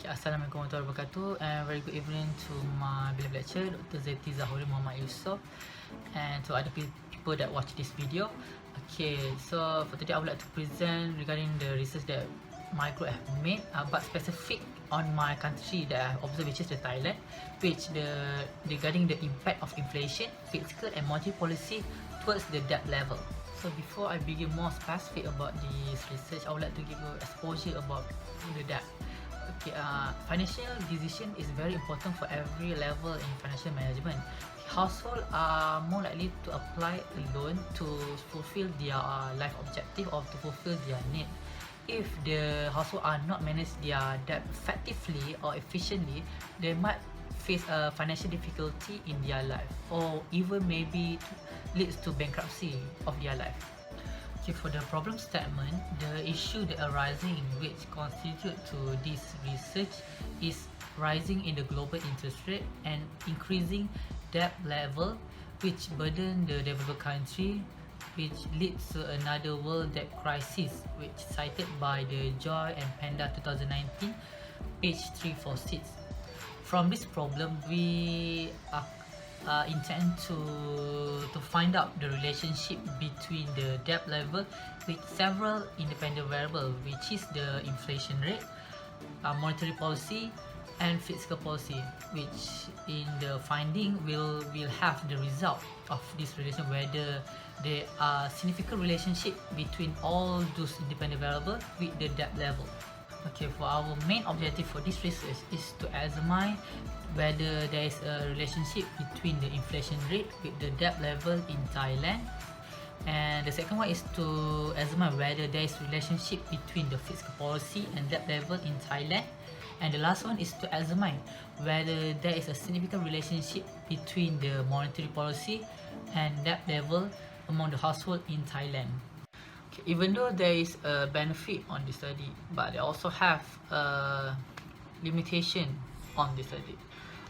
Okay, Assalamualaikum warahmatullahi wabarakatuh, and very good evening to my beloved lecturer, Dr. Zeti Zahuri Muhammad Yusof, and to other people that watch this video. Okay, so for today I would like to present regarding the research that my group have made, but specific on my country that I have observed, which is the Thailand, regarding the impact of inflation, fiscal and monetary policy towards the debt level. So before I begin more specific about this research, I would like to give you exposure about the debt. Okay, financial decision is very important for every level in financial management. Households are more likely to apply a loan to fulfill their life objective or to fulfill their need. If the household are not manage their debt effectively or efficiently, they might face a financial difficulty in their life, or even maybe leads to bankruptcy of their life. Okay, for the problem statement, the issue that arising which constitute to this research is rising in the global interest rate and increasing debt level, which burden the developed country, which leads to another world debt crisis, which cited by the Joy and Panda 2019, page 346. From this problem, we intend to find out the relationship between the debt level with several independent variables, which is the inflation rate, monetary policy, and fiscal policy, which in the finding will have the result of this relation, whether there are significant relationship between all those independent variables with the debt level. Okay, for our main objective for this research is to examine whether there is a relationship between the inflation rate with the debt level in Thailand, and the second one is to examine whether there is relationship between the fiscal policy and debt level in Thailand, and the last one is to examine whether there is a significant relationship between the monetary policy and debt level among the household in Thailand. Even though there is a benefit on the study, but they also have a limitation on the study.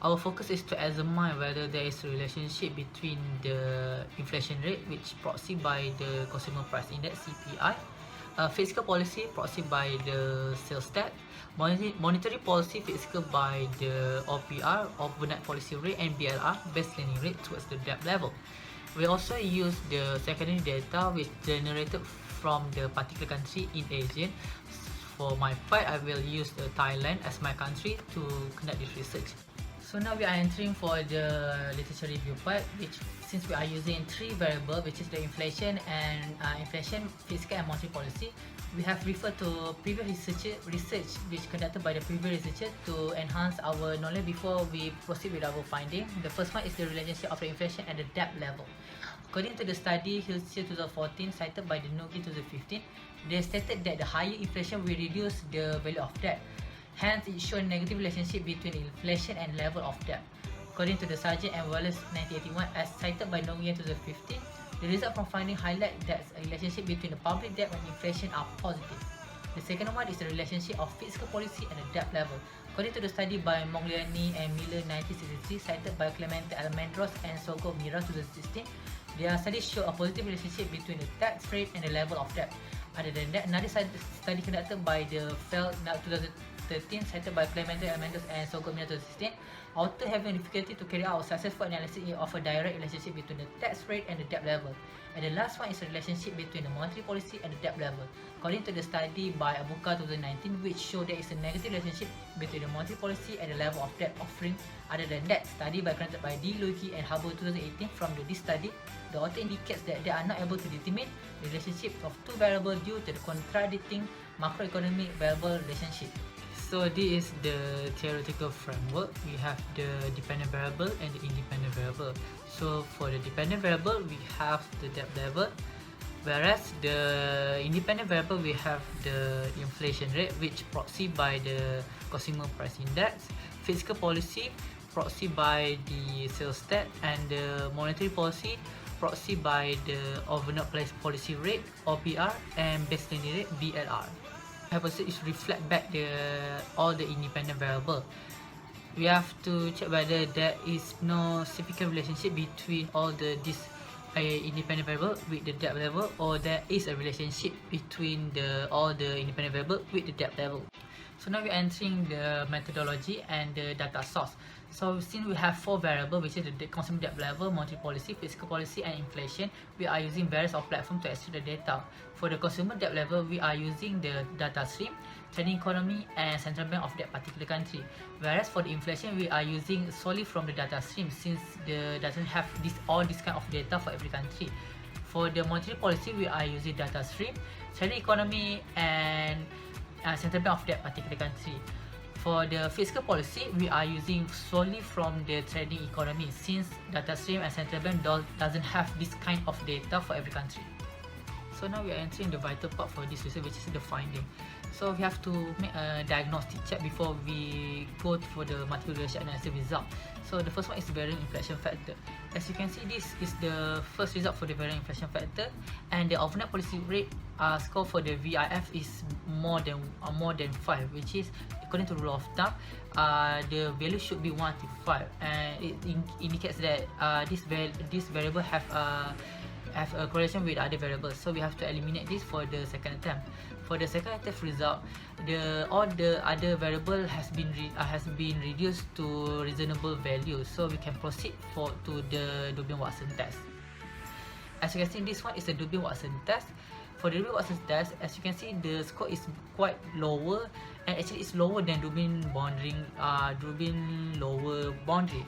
Our focus is to examine whether there is a relationship between the inflation rate, which proxy by the consumer price index (CPI), fiscal policy proxy by the sales tax, monetary policy fiscal by the OPR, overnight policy rate, and BLR, base lending rate towards the debt level. We also use the secondary data which generated from the particular country in Asia. For my part, I will use the Thailand as my country to conduct this research. So now we are entering for the literature review part, which since we are using three variables, which is the inflation and fiscal and monetary policy, we have referred to previous research which conducted by the previous researcher to enhance our knowledge before we proceed with our finding. The first one is the relationship of the inflation and the debt level. According to the study Hilsier 2014 cited by the Nogi 2015, they stated that the higher inflation will reduce the value of debt. Hence, it showed a negative relationship between inflation and level of debt. According to the Sargent and Wallace 1981, as cited by Nogi 2015, the result from finding highlight that a relationship between the public debt and inflation are positive. The second one is the relationship of fiscal policy and the debt level. According to the study by Mogliani and Miller 1963, cited by Clemente Almendros and Sogo Mira 2016, their studies show a positive relationship between the tax rate and the level of debt. Other than that, another study conducted by the Feld 2013, cited by Clemente Almendros and Sogo Mira 2016, author having difficulty to carry out a successful analysis of a direct relationship between the tax rate and the debt level. And the last one is a relationship between the monetary policy and the debt level. According to the study by Abuka 2019, which showed there is a negative relationship between the monetary policy and the level of debt offering. Other than that, study conducted by D. Luigi and Harbour 2018, from this study, the author indicates that they are not able to determine the relationship of two variables due to the contradicting macroeconomic variable relationship. So this is the theoretical framework. We have the dependent variable and the independent variable. So for the dependent variable, we have the debt level, whereas the independent variable, we have the inflation rate, which proxy by the consumer price index, fiscal policy proxy by the sales tax, and the monetary policy proxy by the overnight policy rate (OPR) and base lending rate (BLR). Hypothesis is reflect back all the independent variable. We have to check whether there is no significant relationship between all these independent variable with the debt level, or there is a relationship between all the independent variable with the debt level. So now we're entering the methodology and the data source. So since we have 4 variables, which is the consumer debt level, monetary policy, fiscal policy, and inflation, we are using various of platforms to extract the data. For the consumer debt level, we are using the data stream, trading economy, and central bank of that particular country. Whereas for the inflation, we are using solely from the data stream, since the doesn't have all this kind of data for every country. For the monetary policy, we are using data stream, trading economy, and central bank of that particular country. For the fiscal policy, we are using solely from the trading economy, since data stream and central bank doesn't have this kind of data for every country. So now we are entering the vital part for this research, which is the finding. So we have to make a diagnostic check before we go for the multiple regression analysis result. So the first one is variance inflation factor. As you can see, this is the first result for the variance inflation factor, and the overnight policy rate score for the VIF is more than 5, which is according to rule of thumb. The value should be 1 to 5, and it indicates that this variable have a correlation with other variables. So we have to eliminate this for the second attempt. For the second attempt result, all the other variable has been reduced to reasonable value, so we can proceed to the Durbin-Watson test. As you can see, this one is the Durbin-Watson test. For the Durbin-Watson test, as you can see, the score is quite lower, and actually it's lower than Durbin lower boundary.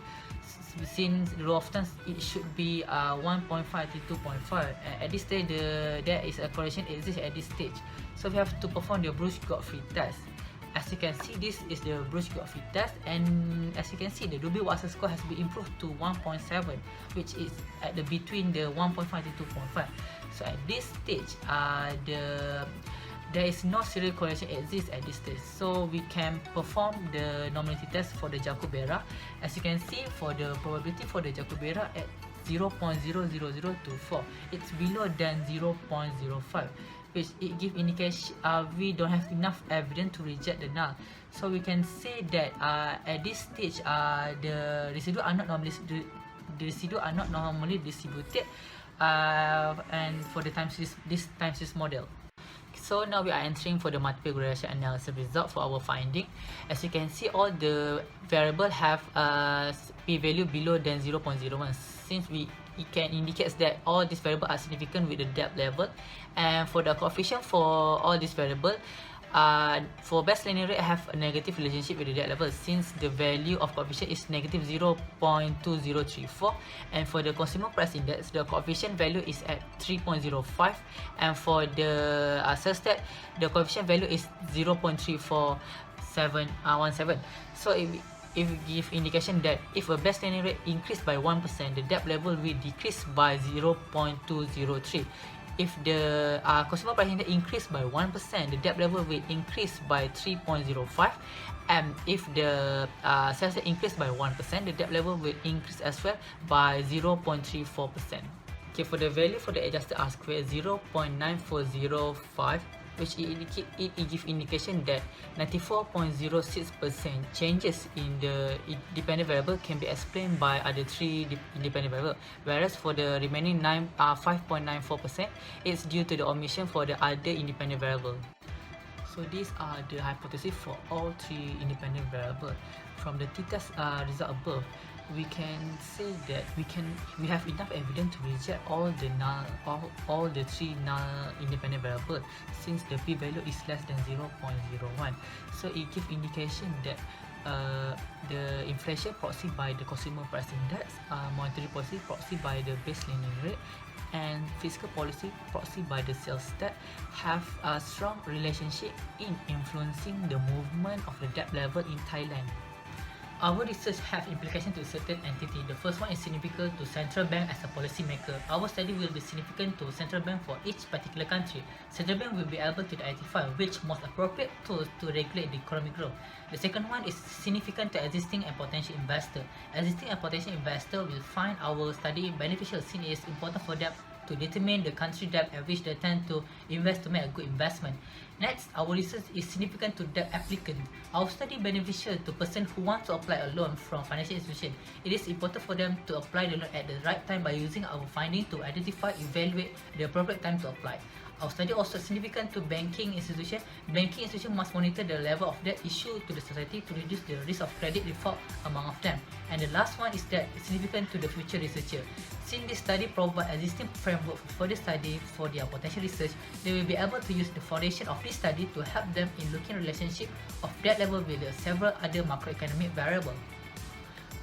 Since the rule of thumb, it should be 1.5 to 2.5. At this stage, there is a correlation exists at this stage. So we have to perform the Bruce-Godfrey test. As you can see, this is the Bruce-Godfrey test, and as you can see, the Durbin-Watson score has been improved to 1.7, which is at between the 1.5 to 2.5. So at this stage, there is no serial correlation exists at this stage, so we can perform the normality test for the Jacob-Berra. As you can see, for the probability for the Jacob-Berra at 0.00024, it's below than 0.05, which it gives indication we don't have enough evidence to reject the null. So we can say that at this stage, the residues are not normally distributed, and for the time series model. So now we are entering for the multiple regression analysis result for our finding. As you can see, all the variables have p-value below than 0.01, since it can indicate that all these variables are significant with the depth level. And for the coefficient for all these variables, for best linear rate have a negative relationship with the depth level, since the value of coefficient is negative 0.2034, and for the consumer price index, the coefficient value is at 3.05, and for the sales tax, the coefficient value is 0.3417. So it give indication that if a best linear rate increase by 1%, the depth level will decrease by 0.203. If the consumer price index increase by 1%, the depth level will increase by 3.05, and if the sales tax increase by 1%, the depth level will increase as well by 0.34%. Okay, for the value for the adjusted R-square 0.9405, which it gives indication that 94.06% changes in the independent variable can be explained by other 3 independent variables, whereas for the remaining 5.94%, it's due to the omission for the other independent variable. So these are the hypotheses for all 3 independent variables. From the t-test result above, we can say that we have enough evidence to reject all the 3 null independent variables, since the p-value is less than 0.01. So it gives indication that the inflation proxy by the consumer price index, monetary policy proxy by the base linear rate, and fiscal policy proxy by the sales tax have a strong relationship in influencing the movement of the debt level in Thailand. Our research have implications to certain entity. The first one is significant to central bank as a policy maker. Our study will be significant to central bank for each particular country. Central bank will be able to identify which most appropriate tools to regulate the economic growth. The second one is significant to existing and potential investor. Existing and potential investor will find our study beneficial, since it is important for them to determine the country debt at which they tend to invest to make a good investment. Next, our research is significant to debt applicant. Our study beneficial to person who want to apply a loan from financial institution. It is important for them to apply the loan at the right time by using our finding to identify, evaluate the appropriate time to apply. Our study also significant to banking institution. Banking institution must monitor the level of debt issued to the society to reduce the risk of credit default among of them. And the last one is that significant to the future researcher. Since this study provides existing framework for further study for their potential research, they will be able to use the foundation of this study to help them in looking relationship of debt level with the several other macroeconomic variables.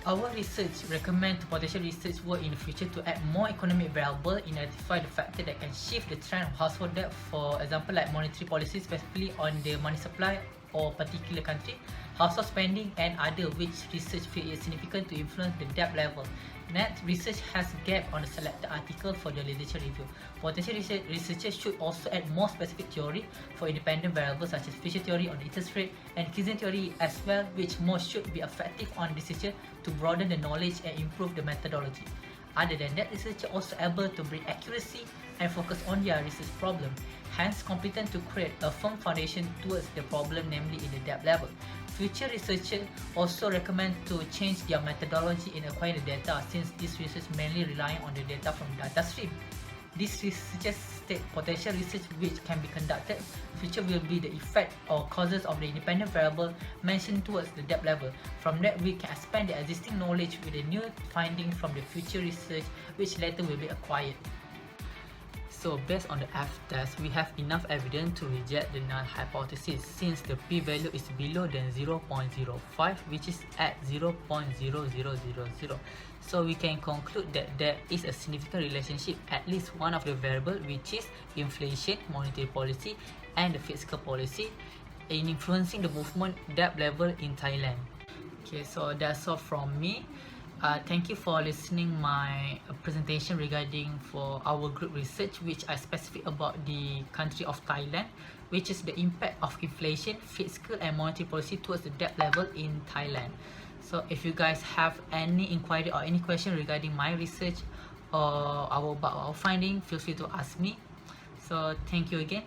Our research recommend to potential research work in the future to add more economic variable, identify the factor that can shift the trend of household debt, for example like monetary policy, specifically on the money supply or particular country, household spending and other, which research feel is significant to influence the debt level. Next, research has gap on the selected article for the literature review. Potential researchers should also add more specific theory for independent variables such as Fiscal theory on interest rate and Keynesian theory as well, which more should be effective on researcher to broaden the knowledge and improve the methodology. Other than that, researchers are also able to bring accuracy and focus on their research problem, hence competent to create a firm foundation towards the problem, namely in the debt level. Future researchers also recommend to change their methodology in acquiring the data, since this research mainly relying on the data from data stream. These researchers state potential research which can be conducted future will be the effect or causes of the independent variable mentioned towards the debt level. From that, we can expand the existing knowledge with the new finding from the future research which later will be acquired. So based on the F-test, we have enough evidence to reject the null hypothesis since the p-value is below than 0.05, which is at 0.0000. So we can conclude that there is a significant relationship at least one of the variable, which is inflation, monetary policy and the fiscal policy, in influencing the movement debt level in Thailand. Okay, so that's all from me. Thank you for listening my presentation regarding for our group research, which I specific about the country of Thailand, which is the impact of inflation, fiscal and monetary policy towards the debt level in Thailand. So if you guys have any inquiry or any question regarding my research or about our finding, feel free to ask me. So thank you again.